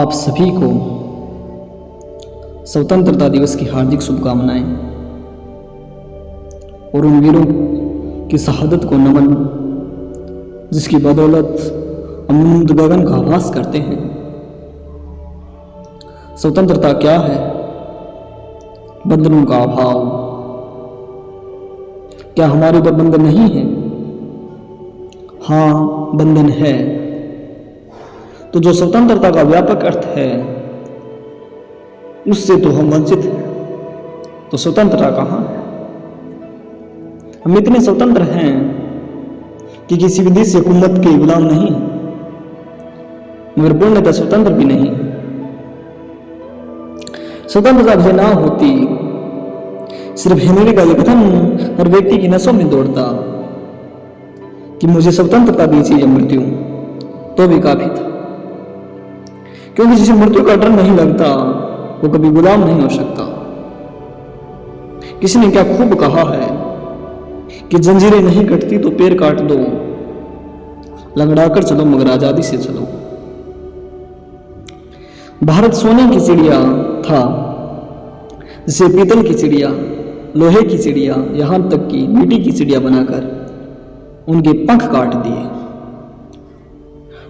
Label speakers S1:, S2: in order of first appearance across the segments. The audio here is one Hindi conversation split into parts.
S1: आप सभी को स्वतंत्रता दिवस की हार्दिक शुभकामनाएं और उन वीरों की शहादत को नमन जिसकी बदौलत हम उन्नत गगन का आभास करते हैं। स्वतंत्रता क्या है? बंधनों का अभाव। क्या हमारे ऊपर बंधन नहीं है? हाँ, बंधन है। तो जो स्वतंत्रता का व्यापक अर्थ है उससे तो हम वंचित हैं। तो स्वतंत्रता कहाँ है? हम इतने स्वतंत्र हैं कि किसी विदेशी हुकूमत के गुलाम नहीं, मगर पूर्णतः स्वतंत्र भी नहीं। स्वतंत्रता भी ना होती, सिर्फ हेनरी का यह कथन हर व्यक्ति की नसों में दौड़ता कि मुझे स्वतंत्रता दीजिए या मृत्यु, तो भी काफी था। क्योंकि जिसे मृत्यु का डर नहीं लगता वो कभी गुलाम नहीं हो सकता। किसी ने क्या खूब कहा है कि जंजीरें नहीं कटती तो पैर काट दो, लंगड़ाकर चलो मगर आजादी से चलो। भारत सोने की चिड़िया था, जिसे पीतल की चिड़िया, लोहे की चिड़िया, यहां तक कि मिट्टी की चिड़िया बनाकर उनके पंख काट दिए।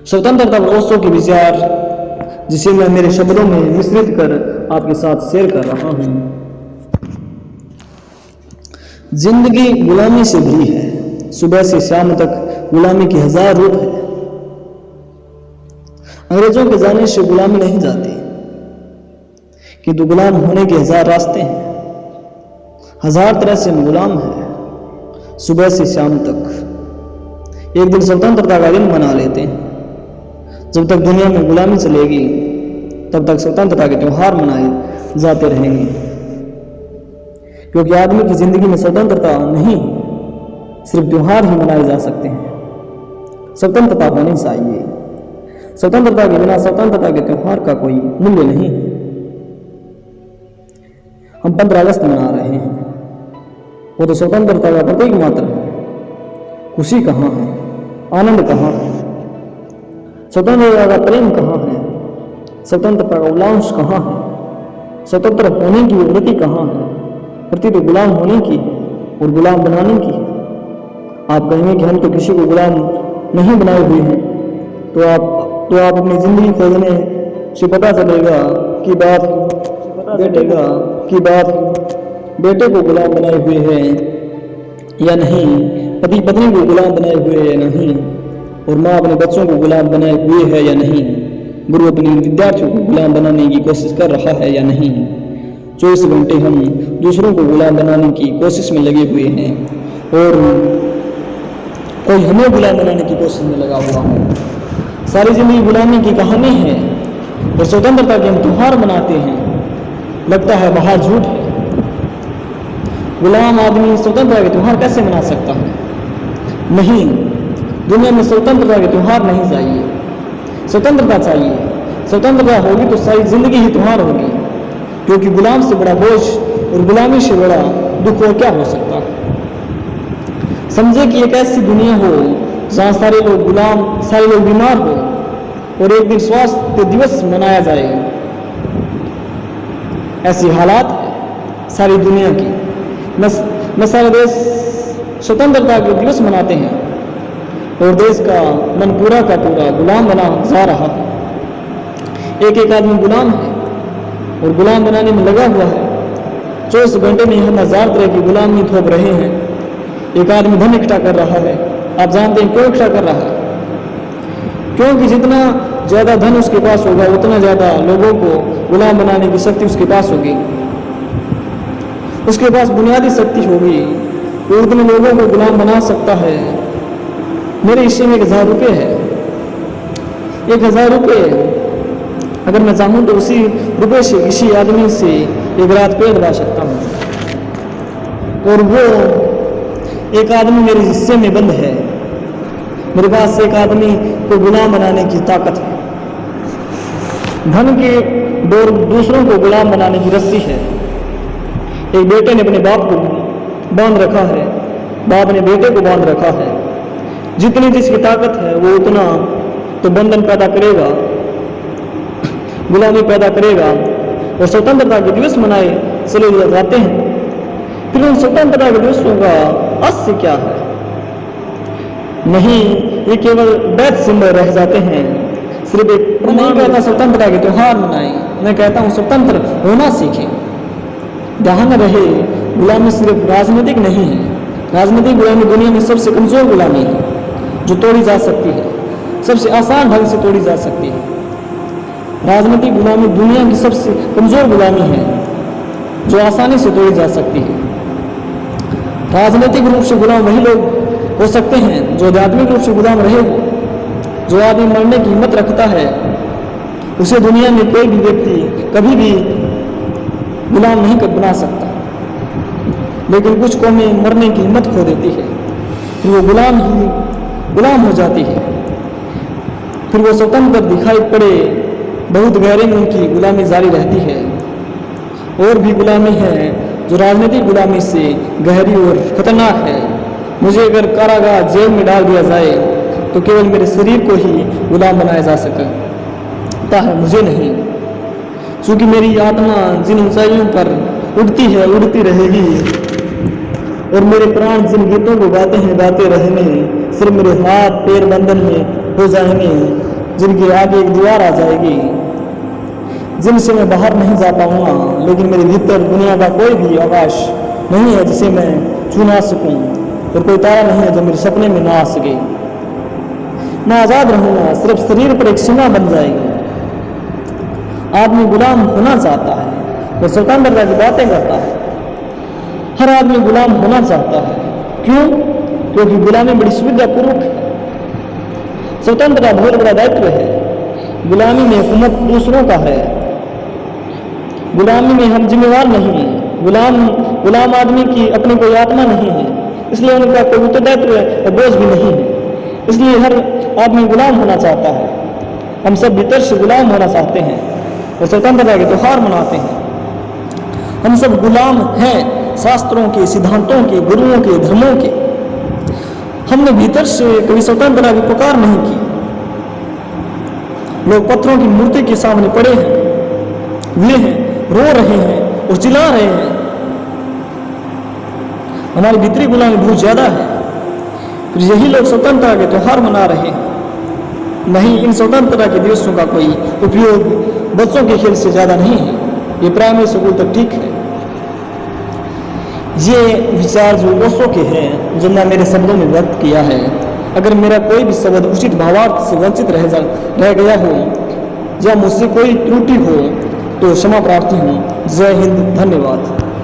S1: स्वतंत्रता ओशो के विचार जिसे मैं मेरे शब्दों में मिश्रित कर आपके साथ शेयर कर रहा हूं। जिंदगी गुलामी से भरी है, सुबह से शाम तक गुलामी के 1000 रूप है। अंग्रेजों के जाने से गुलामी नहीं जाती, किंतु गुलाम होने के 1000 रास्ते हैं। 1000 तरह से हम गुलाम हैं, सुबह से शाम तक। एक दिन स्वतंत्रता का दिन मना लेते हैं। जब तक दुनिया में गुलामी चलेगी तब तक स्वतंत्रता के त्योहार मनाए जाते रहेंगे, क्योंकि आदमी की जिंदगी में स्वतंत्रता नहीं, सिर्फ त्योहार ही मनाए जा सकते हैं। स्वतंत्रता होनी चाहिए। स्वतंत्रता के बिना स्वतंत्रता के त्योहार का कोई मूल्य नहीं है। हम 15 अगस्त मना रहे हैं, वो तो स्वतंत्रता का प्रतीक मात्र है। खुशी कहाँ है? आनंद कहाँ है? स्वतंत्रता का प्रेम कहाँ है? स्वतंत्रता का उल्लास कहाँ है? स्वतंत्र होने की वृत्ति कहाँ है? वृत्ति तो गुलाम होने की और गुलाम बनाने की। आप कहेंगे कि हम तो किसी को गुलाम नहीं बनाए हुए हैं, तो आप अपनी जिंदगी खोजने से पता चलेगा कि बेटे को गुलाम बनाए हुए हैं या नहीं, पति पत्नी को गुलाम बनाए हुए हैं या नहीं, और माँ अपने बच्चों को गुलाम बनाए हुए है या नहीं, गुरु अपने विद्यार्थियों को गुलाम बनाने की कोशिश कर रहा है या नहीं। 24 घंटे हम दूसरों को गुलाम बनाने की कोशिश में लगे हुए हैं और कोई हमें गुलाम बनाने की कोशिश में लगा हुआ है। सारी जिंदगी गुलामी की कहानी है और स्वतंत्रता के हम त्योहार मनाते हैं। लगता है बाहर झूठ है। गुलाम आदमी स्वतंत्रता के त्योहार कैसे मना सकता है? नहीं, दुनिया में स्वतंत्रता के त्योहार नहीं चाहिए, स्वतंत्रता चाहिए। स्वतंत्रता होगी तो सारी जिंदगी ही त्योहार होगी, क्योंकि गुलाम से बड़ा बोझ और गुलामी से बड़ा दुख और क्या हो सकता है। समझे कि एक ऐसी दुनिया हो जहां सारे लोग गुलाम, सारे लोग बीमार हो और एक दिन स्वास्थ्य दिवस मनाया जाए। ऐसी हालात है सारी दुनिया की। न सारे देश स्वतंत्रता के दिवस मनाते हैं और देश का मन पूरा का पूरा गुलाम बना जा रहा है। एक आदमी गुलाम है और गुलाम बनाने में लगा हुआ है। 24 घंटे में हम 1000 तरह की गुलामी थोप रहे हैं। एक आदमी धन इकट्ठा कर रहा है। आप जानते हैं क्यों इकट्ठा कर रहा है? क्योंकि जितना ज्यादा धन उसके पास होगा उतना ज्यादा लोगों को गुलाम बनाने की शक्ति उसके पास होगी। उसके पास बुनियादी शक्ति होगी, वो उतने लोगों को गुलाम बना सकता है। मेरे हिस्से में 1000 रुपये है। 1000 रुपये अगर मैं चाहूँ तो उसी रुपये से किसी आदमी से एक रात पेट भरा सकता हूँ, और वो एक आदमी मेरे हिस्से में बंद है। मेरे पास एक आदमी को गुलाम बनाने की ताकत है। धन के डोर दूसरों को गुलाम बनाने की रस्सी है। एक बेटे ने अपने बाप को बांध रखा है, बाप ने बेटे को बांध रखा है। जितनी जिसकी ताकत है वो उतना तो बंधन पैदा करेगा। गुलामी पैदा करेगा और स्वतंत्रता के दिवस मनाए चले जाते हैं। फिर उन स्वतंत्रता के दिवसों का अस्य क्या है? नहीं, ये केवल डेथ सिंबल रह जाते हैं। सिर्फ एक नहीं कहता स्वतंत्रता के त्योहार मनाएं, मैं कहता हूँ स्वतंत्र होना सीखें। ध्यान रहे, गुलामी सिर्फ राजनीतिक नहीं है। राजनीतिक गुलामी दुनिया में सबसे कमजोर गुलामी है जो तोड़ी जा सकती है, सबसे आसान ढंग से तोड़ी जा सकती है। राजनीतिक गुलामी दुनिया की सबसे कमजोर गुलामी है जो आसानी से तोड़ी जा सकती है। राजनीतिक रूप से गुलाम वही लोग हो सकते हैं जो आध्यात्मिक रूप से गुलाम रहे हो। जो आदमी मरने की हिम्मत रखता है उसे दुनिया में कोई भी व्यक्ति कभी भी गुलाम नहीं बना सकता। लेकिन कुछ कौमें मरने की हिम्मत खो देती है, फिर वो गुलाम हो जाती है। फिर वो स्वतंत्र दिखाई पड़े, बहुत गहरे में उनकी गुलामी जारी रहती है। और भी गुलामी है जो राजनीतिक गुलामी से गहरी और खतरनाक है। मुझे अगर कारागार जेल में डाल दिया जाए तो केवल मेरे शरीर को ही गुलाम बनाया जा सकता है, मुझे नहीं। क्योंकि मेरी आत्मा जिन ऊंचाइयों पर उड़ती है, उड़ती रहेगी, और मेरे प्राण जिन गीतों को गाते हैं, गाते रहेंगे। सिर्फ मेरे हाथ पैर बंधन में हो जाएंगे, जिनके आगे एक दीवार आ जाएगी, जिनसे मैं बाहर नहीं जा पाऊंगा। लेकिन मेरे भीतर दुनिया का कोई भी आकाश नहीं है जिसे मैं छू ना सकूं, और कोई तारा नहीं है जो मेरे सपने में ना आ सके। मैं आजाद रहूंगा, सिर्फ शरीर पर एक सीमा बन जाएगी। आदमी गुलाम होना चाहता है, वो स्वतंत्रता की बातें करता है। हर आदमी गुलाम होना चाहता है। क्यों? क्योंकि गुलामी बड़ी सुविधापूर्वक है। स्वतंत्रता बहुत बड़ा दायित्व है। गुलामी में हुकूमत दूसरों का है। गुलामी में हम जिम्मेवार नहीं है। गुलाम आदमी की अपनी कोई आत्मा नहीं है, इसलिए उनका कोई उत्तरदायित्व और बोझ भी नहीं है। इसलिए हर आदमी गुलाम होना चाहता है। हम सब भीतर से गुलाम होना चाहते हैं और स्वतंत्रता के त्योहार मनाते हैं। हम सब गुलाम हैं शास्त्रों के, सिद्धांतों के, गुरुओं के, धर्मों के। हमने भीतर से कभी स्वतंत्रता की पुकार नहीं की। लोग पत्थरों की मूर्ति के सामने पड़े हैं, हुए हैं, रो रहे हैं और चिल्ला रहे हैं। हमारी भीतरी गुलामी बहुत ज्यादा है। फिर यही लोग स्वतंत्रता के त्योहार मना रहे हैं। नहीं, इन स्वतंत्रता के दिवसों का कोई उपयोग बच्चों के खेल से ज्यादा नहीं है। ये प्राइमरी स्कूल तक ठीक है। ये विचार जो ओशो के हैं, जो मैं मेरे शब्दों में व्यक्त किया है, अगर मेरा कोई भी शब्द उचित भावार्थ से वंचित रह गया हो या मुझसे कोई त्रुटि हो तो क्षमा प्रार्थी हूँ। जय हिंद, धन्यवाद।